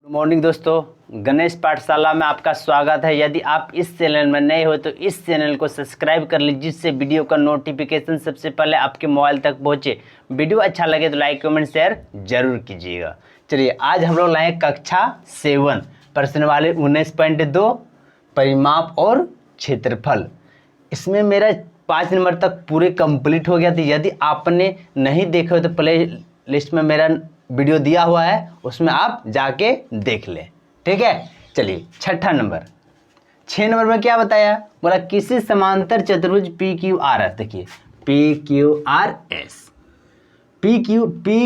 Good morning दोस्तों, गणेश पाठशाला में आपका स्वागत है। यदि आप इस चैनल में नए हो तो इस चैनल को सब्सक्राइब कर लीजिए, जिससे वीडियो का नोटिफिकेशन सबसे पहले आपके मोबाइल तक पहुंचे। वीडियो अच्छा लगे तो लाइक कमेंट शेयर जरूर कीजिएगा। चलिए, आज हम लोग लाए कक्षा 7 प्रश्न वाले 19.2 परिमाप और क्षेत्रफल। इसमें मेरा 5 नंबर तक पूरे कंप्लीट हो गया था। यदि आपने नहीं देखे हो तो प्ले लिस्ट में मेरा वीडियो दिया हुआ है, उसमें आप जाके देख लें। ठीक है, चलिए छठा नंबर। 6 नंबर में क्या बताया, बोला किसी समांतर चतुर्भुज पी क्यू आर एस। देखिए P Q R S, P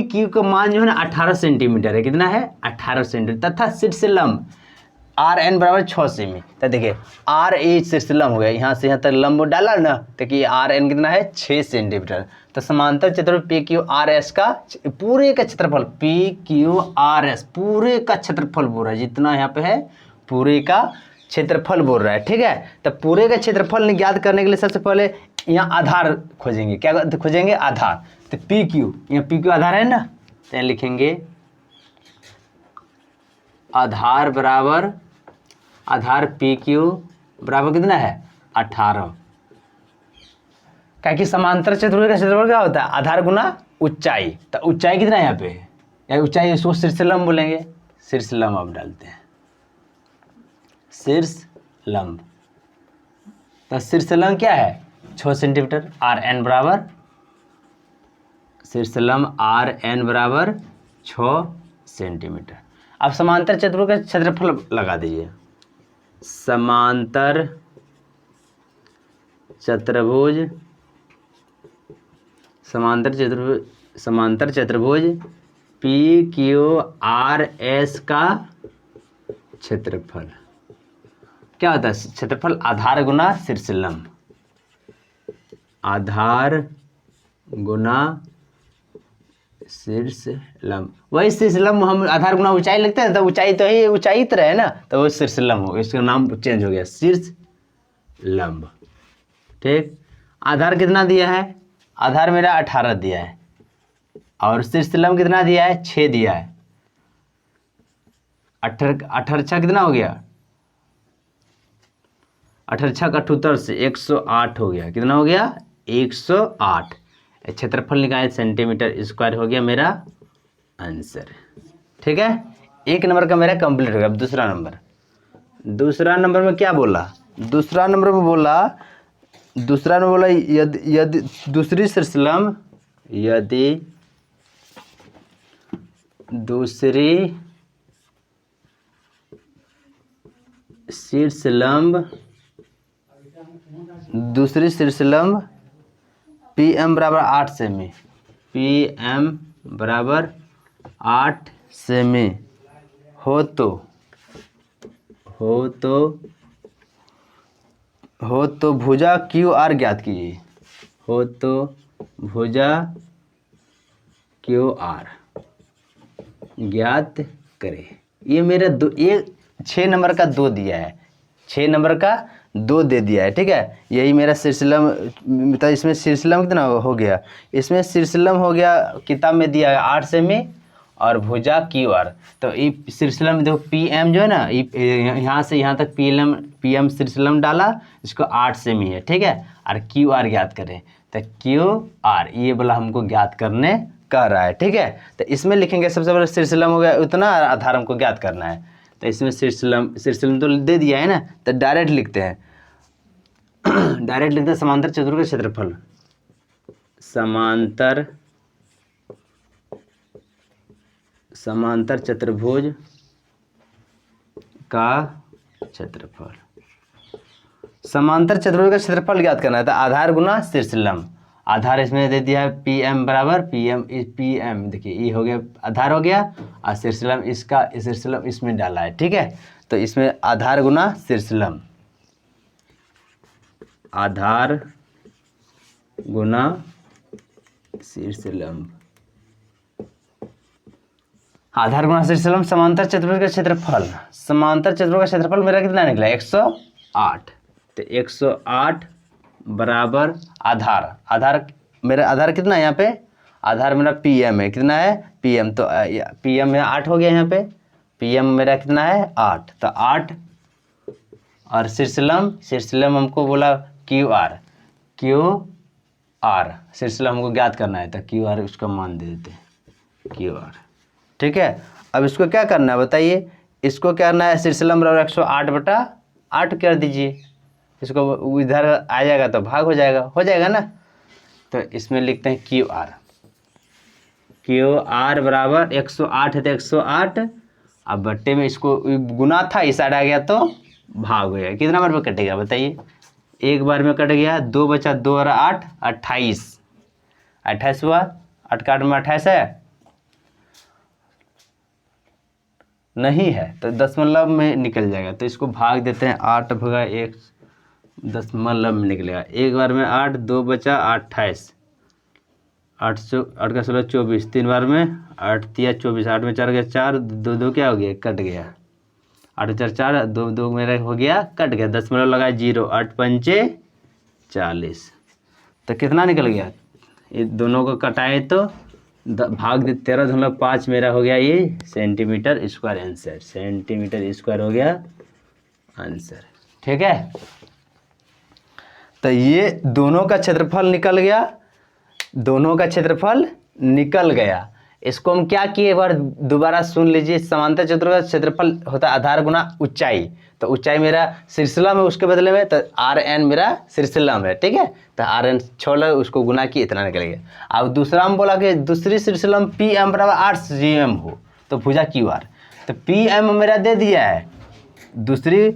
Q का मान जो है ना 18 सेंटीमीटर है। कितना है? 18 सेंटीमीटर। तथा शीर्ष लंब आर एन बराबर 6 सेमी। तो देखिए आर ए शीर्ष लंब हो गया, यहाँ से यहाँ तक लंब डाला ना, तो कि आर एन कितना है? 6 सेंटीमीटर। तो समांतर चतुर्भुज पी क्यू आर एस का पूरे का क्षेत्रफल, पी क्यू आर एस पूरे का क्षेत्रफल बोल रहा है, जितना यहाँ पे है पूरे का क्षेत्रफल बोल रहा है। ठीक है, तो पूरे का क्षेत्रफल ज्ञात करने के लिए सबसे पहले यहाँ आधार खोजेंगे। क्या खोजेंगे? आधार। तो पी क्यू, यहाँ पी क्यू आधार है ना, तो यहाँ लिखेंगे आधार बराबर, आधार पी क्यू बराबर कितना है? 18। क्या कि समांतर चतुर्भुज का क्षेत्रफल क्या होता है? आधार गुना ऊंचाई। तो ऊंचाई कितना है यहाँ पे? या ऊंचाई, इसको शीर्ष लंब बोलेंगे। शीर्ष लंब अब डालते हैं, शीर्ष लंब। तो शीर्ष लंब क्या है? 6 सेंटीमीटर। आर एन बराबर, शीर्ष लंब आर एन बराबर 6 सेंटीमीटर। अब समांतर चतुर्भुज का क्षेत्रफल लगा दीजिए। समांतर चतुर्भुज, समांतर चतुर्भुज पी क्यू आर एस का क्षेत्रफल क्या होता है? क्षेत्रफल आधार गुना शीर्ष लंब, आधार गुना शीर्ष लंब। वही शीर्ष लंब, हम आधार गुना ऊंचाई लिखते हैं, तो ऊंचाई तो ही ऊंचाई तरह है ना, तो वो शीर्ष लंब हो, इसका नाम चेंज हो गया शीर्ष लंब। ठीक, आधार कितना दिया है? आधार मेरा 18 दिया है, और शीर्ष लंब कितना दिया है? 6 दिया है। 18 6 कितना हो गया? 18 6 78 से 108 हो गया। कितना हो गया? 108। क्षेत्रफल निकाले सेंटीमीटर स्क्वायर हो गया मेरा आंसर। ठीक है, 1 नंबर का मेरा कंप्लीट हो गया। अब दूसरा नंबर में क्या बोला? दूसरा नंबर में बोला यदि दूसरी शीर्ष लंब, यदि दूसरी शीर्ष लंब पी एम बराबर 8 सेमी, पी एम बराबर 8 सेमी हो तो भुजा क्यू आर ज्ञात कीजिए। हो तो भुजा क्यू आर ज्ञात करें। ये मेरा ये 6 नंबर का 2 दिया है, 6 नंबर का 2 दे दिया है। ठीक है, यही मेरा शीर्षलम। तो इसमें शीर्षलम कितना हो गया? इसमें शीर्षलम हो गया, किताब में दिया है 8 सेमी, और भुजा क्यू आर। तो ये शीर्षलम देखो, पी एम जो है ना, यहाँ से यहाँ तक पी एम शीर्षलम डाला, इसको 8 सेमी है। ठीक है, और क्यू आर ज्ञात करें। तो क्यू आर ये वाला हमको ज्ञात करने कह रहा है। ठीक है, तो इसमें लिखेंगे सबसे पहले शीर्षलम हो गया उतना, आधार हमको ज्ञात करना है। तो इसमें शीर्षलम तो दे दिया है ना, तो डायरेक्ट लिखते हैं समांतर चतुर्भुज का क्षेत्रफल, समांतर चतुर्भुज का क्षेत्रफल। समांतर चतुर्भुज का क्षेत्रफल ज्ञात करना है, तो आधार गुना शीर्ष लंब। आधार इसमें दे दिया है पी एम बराबर, पी एम देखिए ये हो गया, आधार हो गया, और शीर्ष लंब इसका, शीर्ष लंब इसमें डाला है। ठीक है, तो इसमें आधार गुना शीर्ष लंब, आधार गुना शीर्ष लंब, आधार गुना शीर्ष लंब। समांतर चतुर्भुज का क्षेत्रफल, समांतर चतुर्भुज का क्षेत्रफल मेरा कितना निकला? 108। तो 108 बराबर आधार मेरा आधार कितना है यहाँ पे? आधार मेरा पी एम है। कितना है? P M. तो पी एम में 8 हो गया यहाँ पे, PM मेरा कितना है 8, तो 8 और शीर्षलम हमको बोला QR शीर्षलम हमको ज्ञात करना है, तो QR उसका मान दे देते हैं QR। ठीक है, अब इसको क्या करना है बताइए, इसको क्या करना है, शीर्षलम बराबर 108/8 कर दीजिए, इसको इधर आ जाएगा तो भाग हो जाएगा ना। तो इसमें लिखते हैं QR बराबर 108 है तो 108, अब बट्टे में इसको गुना था, इस साइड आ गया तो भाग हो गया। कितना बार में कटेगा बताइए, एक बार में कट गया, 2 बचा 2 और 8 28 हुआ, 8 का 8 में 28 है नहीं है, तो दशमलव में निकल जाएगा, तो इसको भाग देते हैं, 8 भगा 1 दशमलव में निकलेगा। एक बार में 8, 2 बचा 28, 8 का 16 24, 3 बार में 8 तिया 24, 8 में 4 गया 4, 2 2 क्या हो गया, कट गया, 8 4 4, 2 2 मेरा हो गया, कट गया, दशमलव लगाया 0, 8 पंचे 40, तो कितना निकल गया, ये दोनों को कटाए तो भाग 13.5 मेरा हो गया ये centimetre square answer, centimetre square हो गया आंसर। ठीक है, तो ये दोनों का क्षेत्रफल निकल गया, इसको हम क्या किए, एक बार दोबारा सुन लीजिए। समांतर चतुर्भुज का क्षेत्रफल होता है आधार गुना ऊंचाई, तो ऊंचाई मेरा शीर्षलम है उसके बदले में, तो RN मेरा शीर्षलम है। ठीक है, तो RN छोड़ उसको गुना किए, इतना निकल गया। अब दूसरा हम बोला कि दूसरी शीर्षलम PM बराबर 8 GM हो, तो भुजा QR, तो PM मेरा दे दिया है, दूसरी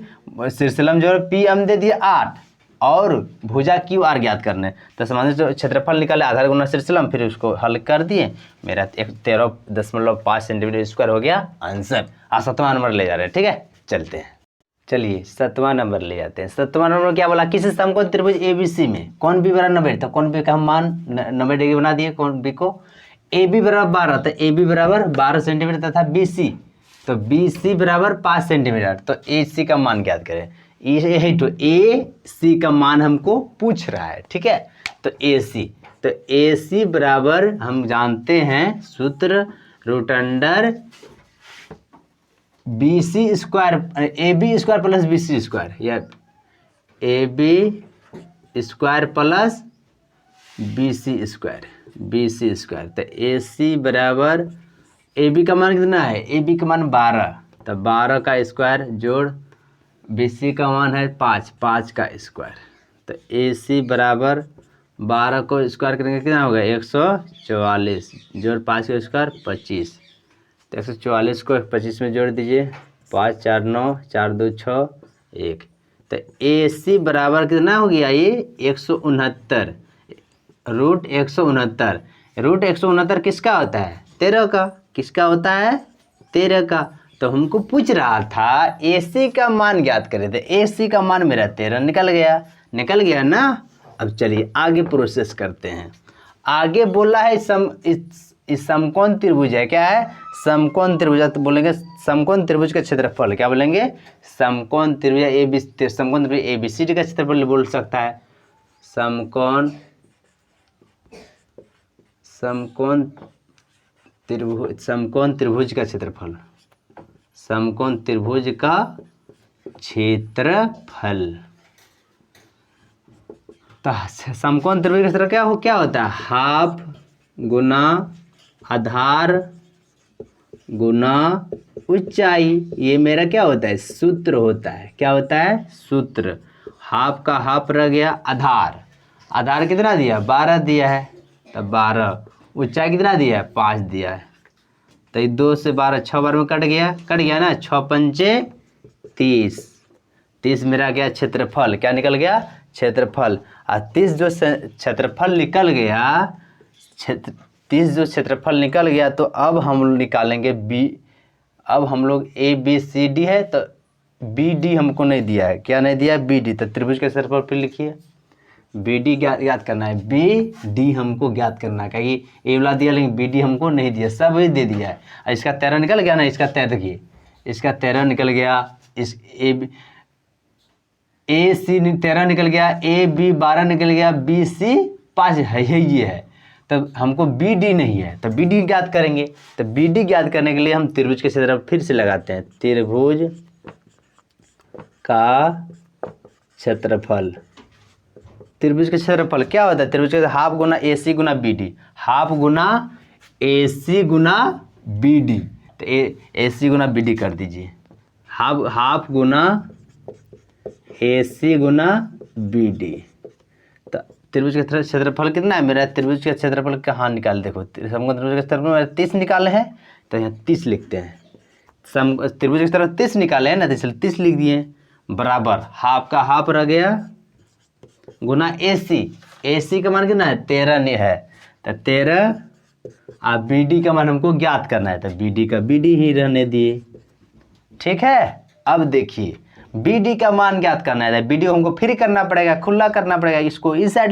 शीर्षलम जो है PM दे दिया 8 और भुजा QR ज्ञात करने, तो समांतर क्षेत्रफल निकाले आधार गुना शीर्षलम, फिर उसको हल कर दिए, मेरा 13.5 सेंटीमीटर स्क्वायर हो गया आंसर। आप 7वां नंबर ले जा रहे हैं। ठीक है, चलते हैं, चलिए 7वां नंबर ले जाते हैं। 7वां नंबर क्या बोला, किसी समकोण त्रिभुज ABC में कौन B बराबर 90, तो कौन B का हम मान 90 डिग्री बना दिए, कौन B को, AB बराबर 12, तो AB बराबर 12 सेंटीमीटर तथा BC, तो BC बराबर 5 सेंटीमीटर, तो AC का मान ज्ञात करें। यही तो AC का मान हमको पूछ रहा है। ठीक है, तो AC बराबर हम जानते हैं सूत्र √under BC square, AB square plus BC square, या AB square plus BC square, तो AC बराबर AB का मान कितना है, AB का मान 12, तो 12 का स्क्वायर जोड़ BC का मान है 5 का स्क्वायर, तो AC बराबर 12 को स्क्वायर करेंगे कितना होगा 144, जोड़ 5 का स्क्वायर 25, तो 144 को 25 में जोड़ दीजिए, 5 4 9 4 2 6 1, तो AC बराबर कितना हो गया ये 169, √169 किसका होता है 13 का, किसका होता है 13 का। तो हमको पूछ रहा था AC का मान ज्ञात करे, थे AC का मान मेरा 13 निकल गया ना। अब चलिए आगे प्रोसेस करते हैं। आगे बोला है इस समकोण त्रिभुज है, क्या है समकोण त्रिभुज, तो बोलेंगे समकोण त्रिभुज का क्षेत्रफल, क्या बोलेंगे समकोण त्रिभुज ABCD का क्षेत्रफल बोल सकता है, समकोण त्रिभुज का क्षेत्रफल, समकोण त्रिभुज का क्षेत्रफल। तो समकोण त्रिभुज का क्षेत्रफल क्या होता है, हाफ गुना आधार गुना ऊंचाई, ये मेरा क्या होता है सूत्र होता है, क्या होता है सूत्र। हाफ का हाफ रह गया, आधार कितना दिया 12 दिया है, तो 12, ऊंचाई कितना दिया है 5 दिया है, तो 2 से 12 6 बार में कट गया ना, 6 पंचे 30 मेरा गया क्षेत्रफल, क्या निकल गया क्षेत्रफल। और 30 जो क्षेत्रफल निकल गया, तो अब हम निकालेंगे अब हम लोग ABCD है, तो BD हमको नहीं दिया है, क्या नहीं दिया BD, तो त्रिभुज के क्षेत्रफल पर लिखिए, BD ज्ञात करना है, BD हमको ज्ञात करना है, कहीं ए वाला दिया लेकिन BD हमको नहीं दिया, सब ये दे दिया है। इसका 13 निकल गया ना, इसका 13 देखिए, इसका 13 निकल गया, इस AC 13 निकल गया, AB 12 निकल गया, BC 5 है, ये है, तब हमको बी डी नहीं है, तो बी डी ज्ञात करेंगे। तो बी डी ज्ञात करने के लिए हम त्रिभुज के क्षेत्रफल फिर से लगाते हैं। त्रिभुज का क्षेत्रफल, त्रिभुज का क्षेत्रफल क्या होता है? त्रिभुज का हाफ गुना ए सी गुना बी डी, हाफ गुना ए सी गुना बी डी। तो ए सी गुना बी डी कर दीजिए, हाफ गुना ए सी गुना बी डी। तो त्रिभुज का क्षेत्रफल कितना है मेरा? त्रिभुज का क्षेत्रफल कहाँ निकाल, देखो समकोण त्रिभुज का क्षेत्रफल 30 निकाले हैं, तो यहाँ 30 लिखते हैं। त्रिभुज का क्षेत्रफल 30 निकाले हैं ना, तो इसलिए 30 लिख दिए, बराबर हाफ का हाफ रह गया गुना ए सी का मान कितना है? 13 है, तो 13। अब बी डी का मान हमको ज्ञात करना है, तो बी डी का बी डी ही रहने दिए, ठीक है। अब देखिए बी डी का मान ज्ञात करना है, बी डी हमको फिर करना पड़ेगा, खुला करना पड़ेगा, इसको इस साइड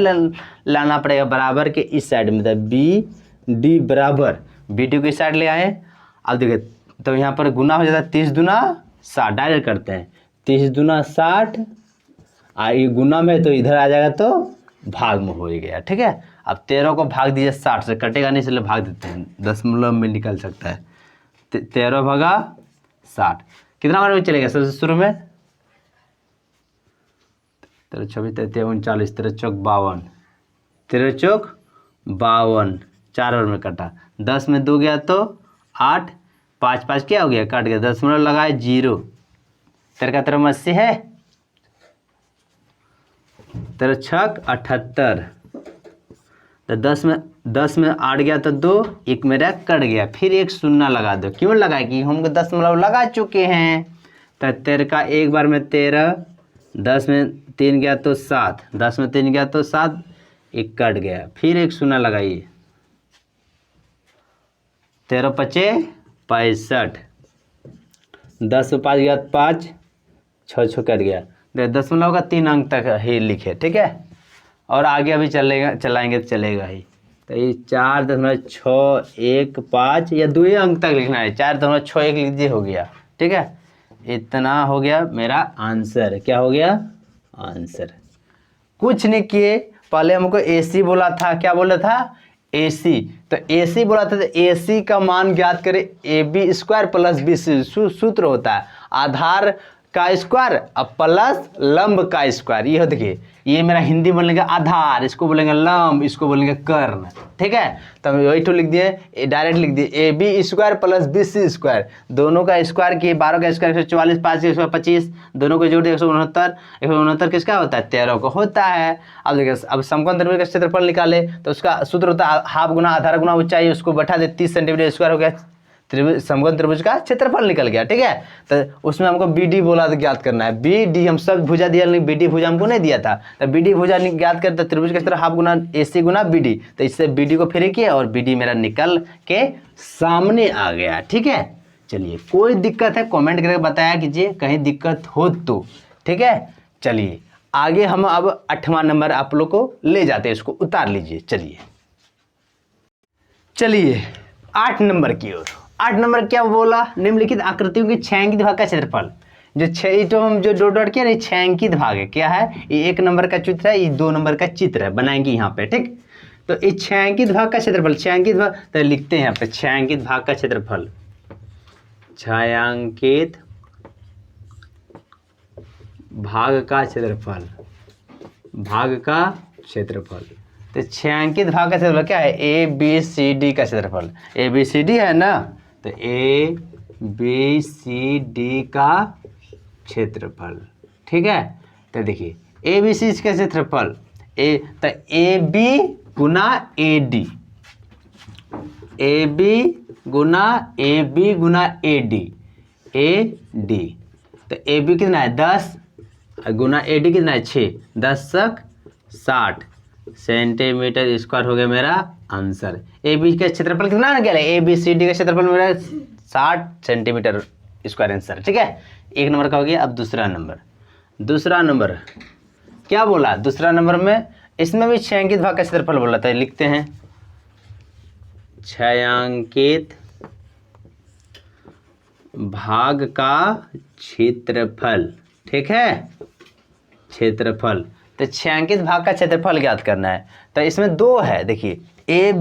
लाना पड़ेगा, बराबर के इस साइड में, तो बी डी बराबर बी डी को इस साइड ले आए। अब देखिए तो यहाँ पर गुना हो जाता है 30 दूना 60, डायरेक्ट करते हैं 30 दूना 60, ये गुना में तो इधर आ जाएगा तो भाग में हो गया, ठीक है। अब 13 को भाग दीजिए 60 से, कटेगा नहीं इसलिए भाग देते हैं, दशमलव में निकल सकता है। 13 भागा 60 कितना बार में चलेगा? सबसे शुरू में 13 26 33 39, 13 चौक 52, 13 चौक 52, 4 बार में कटा, 10 में 2 गया तो 8, 5 5 क्या हो गया? कट गया, दशमलव लगाए 0, 13 का 13 80 है, 13 छक 78, तो 10 में 8 गया तो 2, एक मेरा कट गया, फिर एक शून्य लगा दो। क्यों लगाए? कि हम दशमलव लगा चुके हैं। तो 13 का एक बार में 13, 10 में 3 गया तो 7, 10 में 3 गया तो 7, एक कट गया, फिर एक शून्य लगाइए, 13 पचे 65, 10 में 5 गया 5, 6 कट गया, दशमलव का 3 अंक तक ही लिखे, ठीक है। और आगे अभी चलाएंगे तो चलेगा ही। तो ये 4.615 या 2 अंक तक लिखना है, 4.61 लिख दीजिए, हो गया, ठीक है। इतना हो गया मेरा आंसर। क्या हो गया? आंसर। कुछ नहीं किए, पहले हमको AC बोला था, क्या बोला था? AC। तो AC बोला था, तो AC का मान ज्ञात करें, AB² प्लस BC सूत्र होता है, आधार का स्क्वायर अब प्लस लंब का स्क्वायर। ये हो देखिए, ये मेरा हिंदी बोलेंगे आधार, इसको बोलेंगे लंब, इसको बोलेंगे कर्ण, ठीक है। तो वही तो लिख दिए, डायरेक्ट लिख दिए AB² प्लस BC², दोनों का स्क्वायर किए, 12 का स्क्वायर 144, 5 के स्क्वायर 25, दोनों को जोड़ दिए 169, 169 किसका होता है? 13 को होता है। अब देखिए, अब समकोण त्रिभुज का क्षेत्रफल निकाले तो उसका सूत्र होता है हाफ गुना आधार गुना ऊंचाई, उसको बैठा दे 30 सेंटीमीटर स्क्वायर हो गया, त्रिभुज समकोण त्रिभुज का क्षेत्रफल निकल गया, ठीक है। तो उसमें हमको BD बोला तो ज्ञात करना है, BD हम सब भुजा दिया, लेकिन BD भुजा हमको नहीं दिया था, तो BD भुजा ज्ञात करते तो त्रिभुज का क्षेत्र हाफ गुना AC गुना BD, तो इससे BD को फिर किया और BD मेरा निकल के सामने आ गया, ठीक है। चलिए, कोई दिक्कत है कमेंट करके बताया कीजिए, कहीं दिक्कत हो तो, ठीक है। चलिए आगे हम अब 8वां नंबर आप लोग को ले जाते हैं, इसको उतार लीजिए। चलिए 8 नंबर की ओर। 8 नंबर क्या बोला? निम्नलिखित आकृतियों के छायांकित भाग का क्षेत्रफल, जो 6 तो हम जो डॉट किया ना, छायांकित भाग है, क्या है? ये 1 नंबर का चित्र है, ये 2 नंबर का चित्र है, बनाएंगे यहाँ पे, ठीक। तो इस छायांकित भाग का क्षेत्रफल, छायांकित भाग तो लिखते हैं यहाँ पे, छायांकित भाग का क्षेत्रफल, छायांकित भाग का क्षेत्रफल, भाग का क्षेत्रफल। तो छायांकित भाग का क्षेत्रफल क्या है? ABCD का क्षेत्रफल, ABCD है ना, तो ABCD का क्षेत्रफल, ठीक है। तो देखिए ABC का क्षेत्रफल तो AB गुना AD, AB गुना AB गुना AD, AD। तो AB कितना है? 10 गुना AD कितना है? 6, 10 तक 60 सेंटीमीटर स्क्वायर हो गया मेरा आंसर। AB का क्षेत्रफल कितना निकला? ABCD का क्षेत्रफल मेरा 60 सेंटीमीटर स्क्वायर आंसर, ठीक है। 1 नंबर का हो गया। अब दूसरा नंबर क्या बोला? दूसरा नंबर में इसमें भी छायांकित भाग का क्षेत्रफल बोला था, लिखते हैं छायांकित भाग का क्षेत्रफल, ठीक है, क्षेत्रफल। तो छायांकित भाग का क्षेत्रफल ज्ञात करना है। तो इसमें दो है, देखिए ए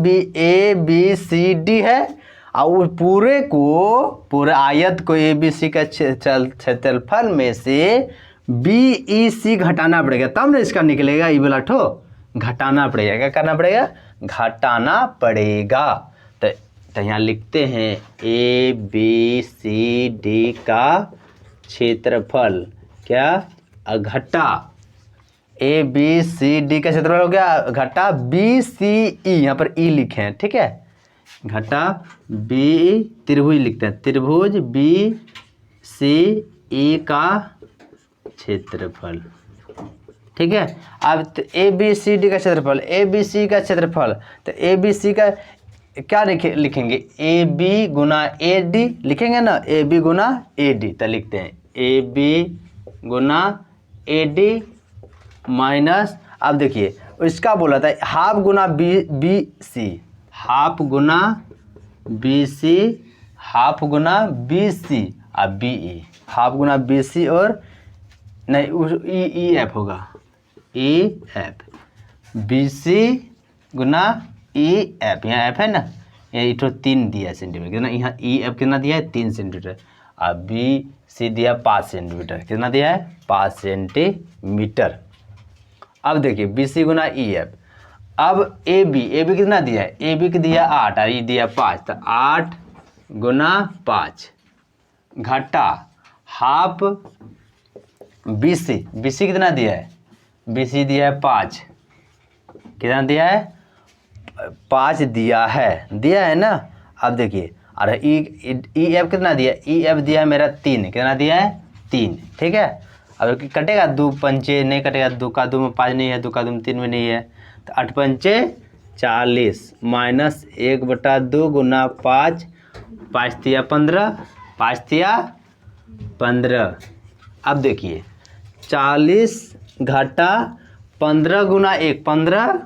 बी सी डी है और पूरे आयत को ए बी सी का क्षेत्रफल में से बी ई सी घटाना पड़ेगा, तब ना इसका निकलेगा। ये वाला ठो घटाना पड़ेगा, क्या करना पड़ेगा? घटाना पड़ेगा। तो यहाँ लिखते हैं ए बी सी डी का क्षेत्रफल क्या? घटा ए बी सी डी का क्षेत्रफल हो गया घटा बी सी ई, यहाँ पर ई लिखे हैं, ठीक है। घटा बी, त्रिभुज लिखते हैं, त्रिभुज बी सी ई का क्षेत्रफल, ठीक है। अब ए बी सी डी का क्षेत्रफल, ए बी सी का क्षेत्रफल, तो ए बी सी का क्या लिखेंगे? ए बी गुना ए डी लिखेंगे ना, ए बी गुना ए डी। तो लिखते हैं ए बी गुना ए डी माइनस, अब देखिए इसका बोला था हाफ गुना बी सी, हाफ गुना बी सी, हाफ गुना बी सी और बी ई, हाफ गुना बी सी और नहीं ई एफ होगा, ई एफ, बी सी गुना ई एफ, यहाँ एफ है ना, यहाँ इठो 3 दिया है सेंटीमीटर, कितना यहाँ ई एफ कितना दिया है? 3 सेंटीमीटर। और बी सी दिया 5 सेंटीमीटर, कितना दिया है? 5 सेंटीमीटर। अब देखिए बी सी गुना ई एफ। अब ए बी कितना दिया है? ए बी को दिया 8 और ई दिया 5, तो 8 गुना 5 घटा हाफ बी सी कितना दिया है? बी सी दिया है 5, कितना दिया है? 5 दिया है ना। अब देखिए और ई एफ कितना दिया? ई एफ दिया है मेरा 3, कितना दिया है? 3, ठीक है। अब कटेगा 2 पंचे नहीं कटेगा, 2 का 2 में 5 नहीं है, 2 का 2 में 3 में नहीं है, तो 8 पंचे 40 माइनस 1/2 गुना 5, 5 तिया 15, 5 तिया 15। अब देखिए 40 घटा 15 गुना 1 15,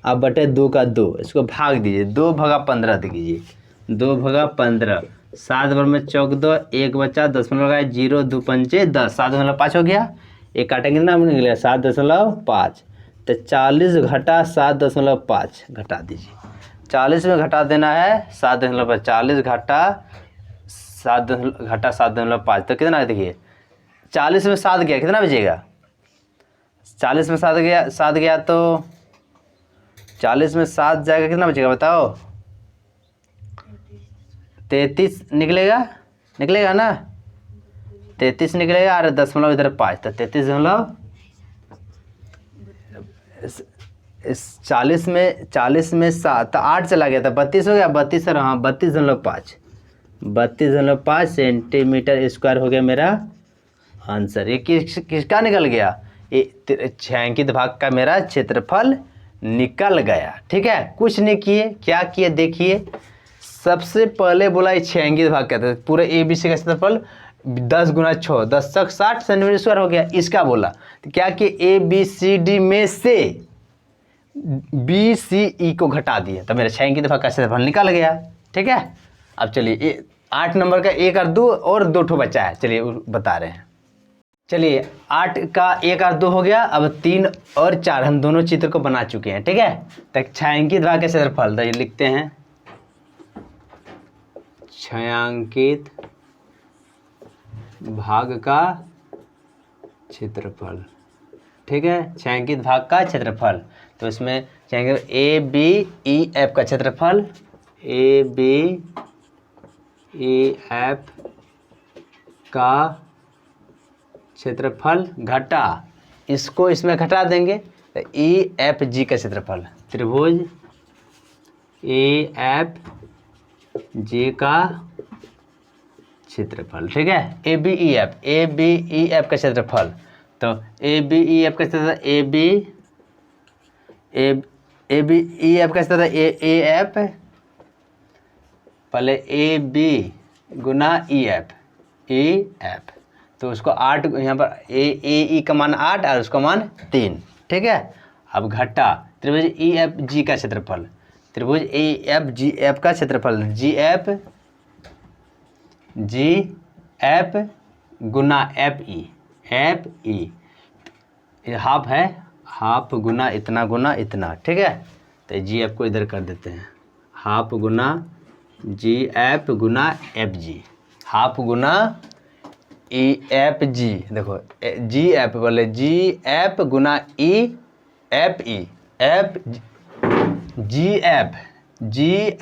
अब बटे 2 का 2, इसको भाग दीजिए, 2 भगा 15 दीजिए, 2 भगा 15, 7 बार में चौक 2, 1 बचा, 0 लगाए 0, 2 पंचे 10, 7.5 हो गया। एक काटेंगे ना निकलेगा 7.5, तो 40 घटा 7.5 घटा दीजिए, 40 में घटा देना है 7.5, 40 घटा 7.5, तो कितना देखिए 40 में 7 गया, कितना बचेगा? 40 में 7 गया तो 40 में 7 जाएगा, कितना बचेगा बताओ? 33 निकलेगा ना, 33 निकलेगा और 0 इधर 5, तो 33 40 में 7 तो 8 चला गया था, 32 हो गया, 32 और हाँ 32.5 सेंटीमीटर स्क्वायर हो गया मेरा आंसर। ये किसका निकल गया? ये छायांकित भाग का मेरा क्षेत्रफल निकल गया, ठीक है। कुछ नहीं किए, क्या किए देखिए। सबसे पहले बोला ये छायांकित भाग कहते हैं, पूरे ए बी सी का क्षेत्रफल 10 गुना 6 10 तक 60 सेंटीमीटर स्क्वायर हो गया। इसका बोला तो क्या कि ए बी सी डी में से बी सी ई को घटा दिए, तो मेरा छायांकित भाग का क्षेत्रफल निकल गया, ठीक है। अब चलिए 8 नंबर का 1 और 2 और 2 ठो बचा है, चलिए बता रहे हैं। चलिए 8 का 1 और 2 हो गया, अब 3 और 4 हम दोनों चित्र को बना चुके हैं, ठीक है। तो छायांकित भाग का क्षेत्रफल, तो ये लिखते हैं छायांकित भाग का क्षेत्रफल, ठीक है। छायांकित भाग का क्षेत्रफल, तो इसमें छायांकित ए बी ई एफ का क्षेत्रफल, ए बी ई एफ का क्षेत्रफल घटा, इसको इसमें घटा देंगे तो ई एफ जी का क्षेत्रफल, त्रिभुज ए एफ जी का क्षेत्रफल, ठीक है। ए बी ई एफ का क्षेत्रफल, तो ए बी ई एफ का क्षेत्रफल ए बी ई एफ का क्षेत्रफल ए एफ, पहले ए बी गुना ई एफ, तो उसको 8 यहाँ पर ए का मान 8 और उसका मान 3, ठीक है। अब घटा त्रिभुज ई एफ जी का क्षेत्रफल, त्रिभुज ए एफ जी एफ का क्षेत्रफल, जी एफ गुना एफ ई, ये हाफ है, हाफ गुना इतना, ठीक है। तो जी एफ को इधर कर देते हैं, हाफ गुना जी एफ गुना एफ जी, हाफ गुना ई एफ जी। देखो जी एफ बोले जी एफ गुना E F E, F G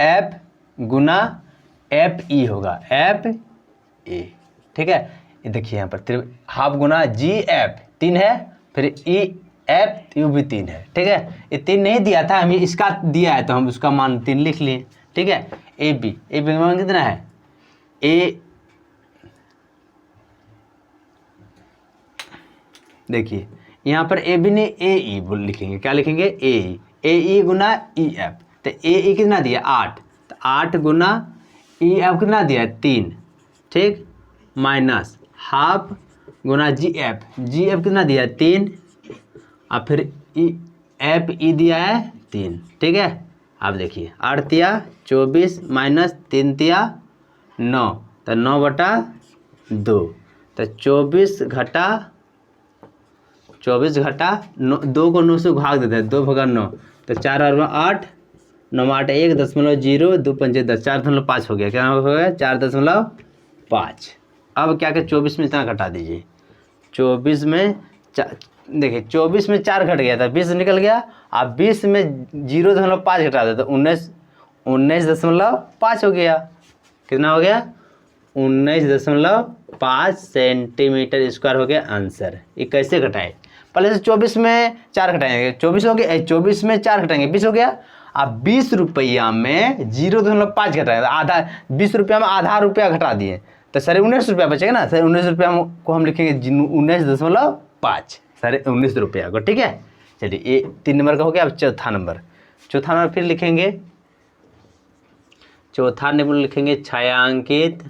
F गुना एफ ई होगा, एफ ई, ठीक है। ये देखिए यहाँ पर हाफ गुना जी एफ 3 है, फिर ई एफ यू भी 3 है, ठीक है। ये 3 नहीं दिया था, हमें इसका दिया है तो हम उसका मान 3 लिख लिए, ठीक है। ए बी का मान कितना है, ए देखिए यहाँ पर ए बी ने ए ई लिखेंगे, क्या लिखेंगे, ए ई गुना ई एफ। तो ए ई कितना दिया 8, तो 8 गुना ई एफ कितना दिया 3, ठीक, माइनस हाफ गुना जी एफ कितना दिया 3, और फिर ई एफ ई दिया है 3, ठीक है। आप देखिए 8 तिया 24 माइनस 3 तिया 9, तो 9/2, तो 24 घटा 2 को 9 से भाग देते हैं, 2/9, तो 4 और 8, 9 8 1 0.0 2 5 10, 4.5 हो गया, क्या हो गया 4.5। अब क्या कर 24 में इतना घटा दीजिए, 24 में देखिए 24 में 4 घट गया था, 20 निकल गया, आप 20 में 0.5 घटा दे तो 19.5 हो गया, कितना हो गया 19.5 सेंटीमीटर स्क्वायर हो गया आंसर। ये कैसे घटाए, पहले से 24 में 4 घटाएंगे, 24 हो गया, 24 में 4 घटाएंगे 20 हो गया। आप 20 रुपया में 0.5 घटाएंगे, आधा 20 रुपया में आधा रुपया घटा दिए तो सारे 19 रुपया बचेगा ना, सारे 19 रुपया को हम लिखेंगे 19.5, सारे 19 रुपया को, ठीक है। चलिए ये 3 नंबर का हो गया। अब चौथा नंबर फिर लिखेंगे, चौथा नंबर लिखेंगे छायांकित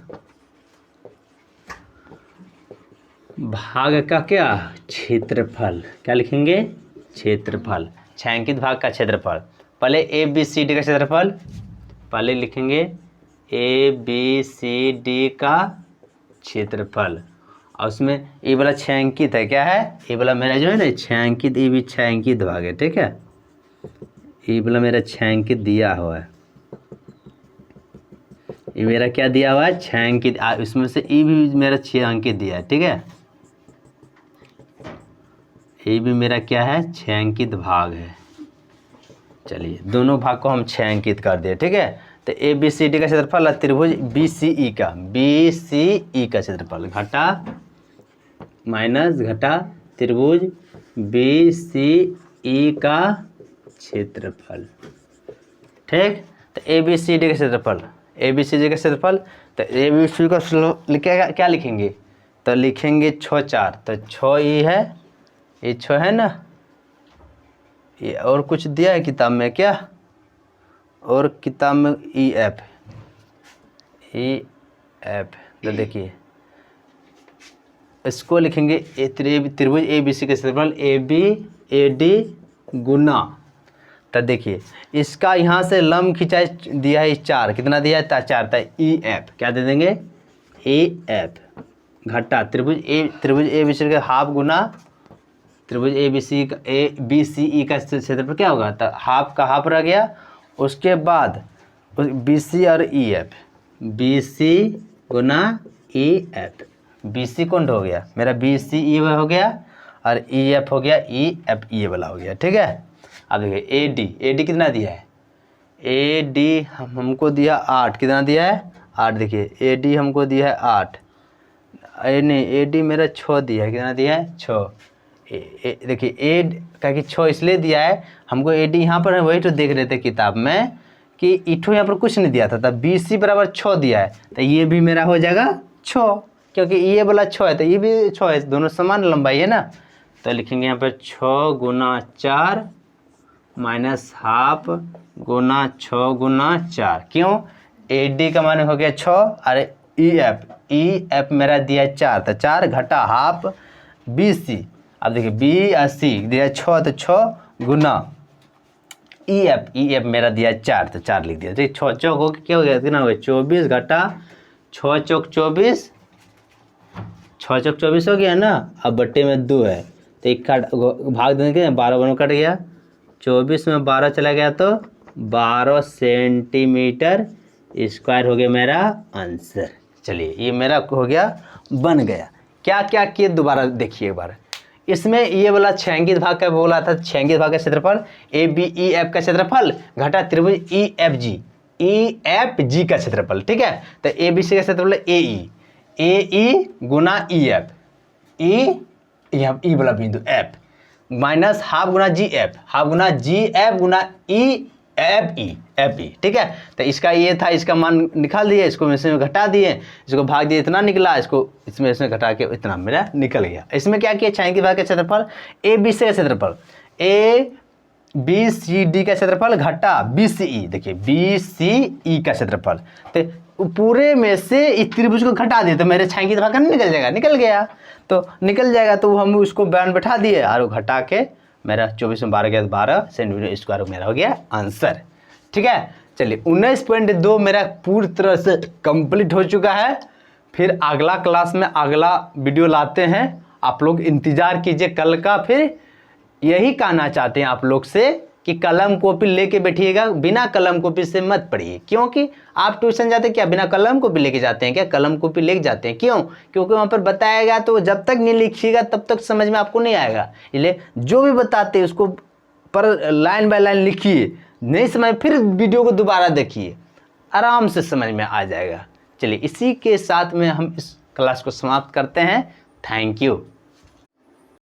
भाग का क्या क्षेत्रफल, क्या लिखेंगे क्षेत्रफल, छायांकित भाग का क्षेत्रफल। पहले ए बी सी डी का क्षेत्रफल, पहले लिखेंगे ए बी सी डी का क्षेत्रफल, और उसमें ये वाला छायांकित है, क्या है ये वाला मेरा जो है ना छायांकित, ये भी छायांकित भाग है, ठीक है। ये वाला मेरा छायांकित दिया हुआ है, ये मेरा क्या दिया हुआ है छायांकित, इसमें से ये भी मेरा छायांकित दिया है, ठीक है। ये भी मेरा क्या है छायांकित भाग है। चलिए दोनों भाग को हम छायांकित कर दिए, ठीक है। तो ए बी सी डी का क्षेत्रफल है त्रिभुज बी सी ई का क्षेत्रफल, घटा माइनस घटा त्रिभुज बी सी ई का क्षेत्रफल, ठीक। तो ए बी सी डी का क्षेत्रफल, तो ए बी सी का लिखेगा, क्या लिखेंगे, तो लिखेंगे 6 4, तो 6 ई है, ये 6 है ना, ये और कुछ दिया है किताब में क्या, और किताब में ई एफ, तो देखिए इसको लिखेंगे त्रिभुज ए बी सी का क्षेत्रफल ए बी ए डी गुना, तो देखिए इसका यहाँ से लंब खिंचाई दिया है 4, कितना दिया है 4, था ई एफ, क्या दे देंगे ए एफ घटा त्रिभुज ए बी सी का हाफ गुना त्रिभुज ए बी सी का क्षेत्रफल क्या होगा, तो हाफ का हाफ रह गया, उसके बाद बी सी और ई एफ, बी सी गुना ई एफ, बी सी कौन हो गया मेरा बी सी ई हो गया, और ई एफ हो गया ई एफ ई वाला हो गया, ठीक है। अब देखिए ए डी कितना दिया है, ए डी हमको दिया 8, कितना दिया है 8, देखिए ए डी हमको दिया है 8, नहीं ए डी मेरा 6 दिया है, कितना दिया है 6, देखिए ए का कि 6 इसलिए दिया है हमको, ए डी यहाँ पर है, वही तो देख रहे थे किताब में कि इठो यहाँ पर कुछ नहीं दिया था, तब बी सी बराबर 6 दिया है, तो ये भी मेरा हो जाएगा 6, क्योंकि ये वाला 6 है तो ये भी 6 है, दोनों समान लंबाई है ना। तो लिखेंगे यहाँ पर 6 गुना 4 माइनस हाफ गुना 6 गुना 4, क्यों ए डी का मान हो गया 6, अरे ई एफ मेरा दिया 4, तो 4 घटा हाफ बी सी, अब देखिए बी और सी दिया 6, तो 6 गुना ई एफ मेरा दिया 4, तो 4 लिख दिया, ठीक। 6 चौक हो क्या हो गया, कितना हो गया 24 घटा 6 चौक 24 हो गया ना, अब बट्टे में 2 है, तो एक भाग देने के 12 बनो कट गया, 24 में 12 चला गया तो 12 सेंटीमीटर स्क्वायर हो गया मेरा आंसर। चलिए ये मेरा हो गया, बन गया। क्या क्या किए दोबारा देखिए एक बार। इसमें ये वाला छेंगित भाग का बोला था, छेंगित भाग का क्षेत्रफल ए बी ई एफ का क्षेत्रफल घटा त्रिभुज ई एफ जी का क्षेत्रफल, ठीक है। तो ए बी सी का क्षेत्रफल ए ई गुना ई एफ, यहाँ ई वाला बिंदु एफ माइनस हाफ गुना जी एफ, हाफ गुना जी एफ गुना ई एफ ई, ठीक है। तो इसका ये था, इसका मान निकाल दिए, इसको इसमें घटा दिए, इसको भाग दिए, इतना निकला, इसको इसमें घटा के इतना मेरा निकल गया। इसमें क्या किया, छायांकित भाग का क्षेत्रफल ए बी सी का क्षेत्रफल, ए बी सी डी का क्षेत्रफल घटा बी सी ई, देखिए बी सी ई का क्षेत्रफल, तो पूरे में से इस त्रिभुज को घटा दिए तो मेरे छायांकित भाग का निकल जाएगा, निकल गया। तो निकल जाएगा तो हम उसको बयान बैठा दिए और घटा के मेरा 24 में 12 गया, 12 सेंटीमीटर स्क्वायर मेरा हो गया आंसर, ठीक है। चलिए 19.2 मेरा पूरी तरह से कंप्लीट हो चुका है। फिर अगला क्लास में अगला वीडियो लाते हैं, आप लोग इंतजार कीजिए कल का। फिर यही कहना चाहते हैं आप लोग से कि कलम कॉपी लेके बैठिएगा, बिना कलम कॉपी से मत पढ़िए। क्योंकि आप ट्यूशन जाते हैं क्या बिना कलम कॉपी लेके जाते हैं क्या? कलम कॉपी लेके जाते हैं, क्यों? क्योंकि वहाँ पर बताएगा तो जब तक नहीं लिखिएगा तब तक समझ में आपको नहीं आएगा। इसलिए जो भी बताते हैं उसको पर लाइन बाय लाइन लिखिए, नहीं समझ फिर वीडियो को दोबारा देखिए, आराम से समझ में आ जाएगा। चलिए इसी के साथ में हम इस क्लास को समाप्त करते हैं। Thank you.